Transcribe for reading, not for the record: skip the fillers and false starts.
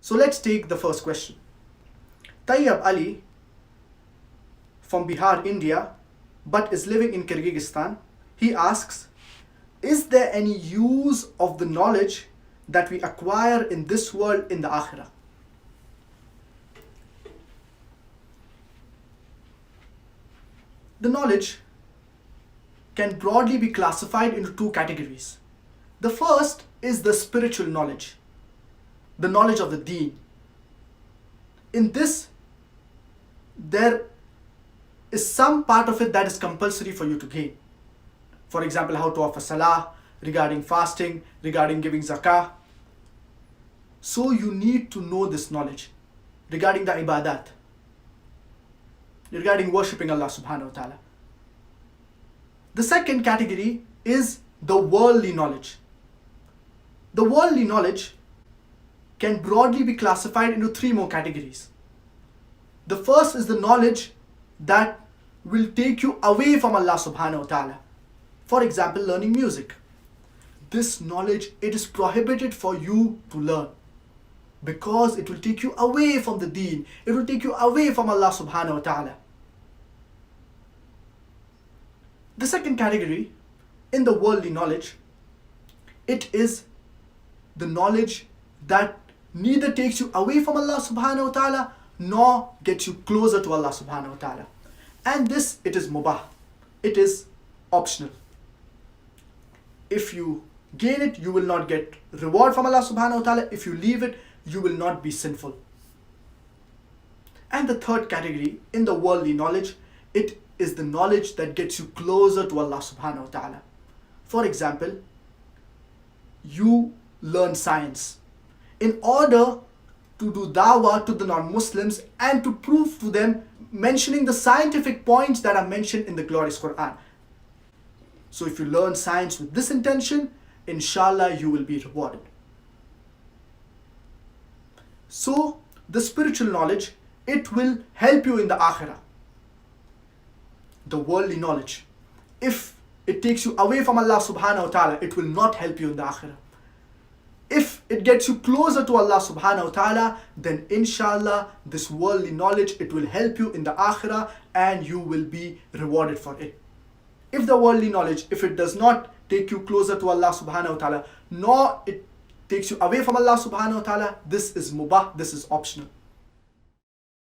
So let's take the first question. Tayyab Ali from Bihar, India, but is living in Kyrgyzstan. He asks, is there any use of the knowledge that we acquire in this world in the Akhirah? The knowledge can broadly be classified into two categories. The first is the spiritual knowledge, the knowledge of the deen. In this, there is some part of it that is compulsory for you to gain. For example, how to offer salah, regarding fasting, regarding giving zakah. So you need to know this knowledge regarding the ibadat, regarding worshipping Allah subhanahu wa ta'ala. The second category is the worldly knowledge. The worldly knowledge can broadly be classified into three more categories. The first is the knowledge that will take you away from Allah subhanahu wa ta'ala. For example, learning music. This knowledge, it is prohibited for you to learn because it will take you away from the deen. It will take you away from Allah subhanahu wa ta'ala. The second category in the worldly knowledge, it is the knowledge that neither takes you away from Allah subhanahu wa ta'ala nor gets you closer to Allah subhanahu wa ta'ala. And this, it is mubah. It is optional. If you gain it, you will not get reward from Allah subhanahu wa ta'ala. If you leave it, you will not be sinful. And the third category in the worldly knowledge, it is the knowledge that gets you closer to Allah subhanahu wa ta'ala. For example, you learn science in order to do dawah to the non-Muslims and to prove to them, mentioning the scientific points that are mentioned in the glorious Quran. So if you learn science with this intention, inshallah you will be rewarded. So the spiritual knowledge, it will help you in the Akhirah. The worldly knowledge, if it takes you away from Allah subhanahu wa ta'ala, it will not help you in the Akhirah. If it gets you closer to Allah subhanahu wa ta'ala, then inshallah this worldly knowledge, it will help you in the Akhirah and you will be rewarded for it. If the worldly knowledge, if it does not take you closer to Allah subhanahu wa ta'ala, nor it takes you away from Allah subhanahu wa ta'ala, this is mubah, this is optional.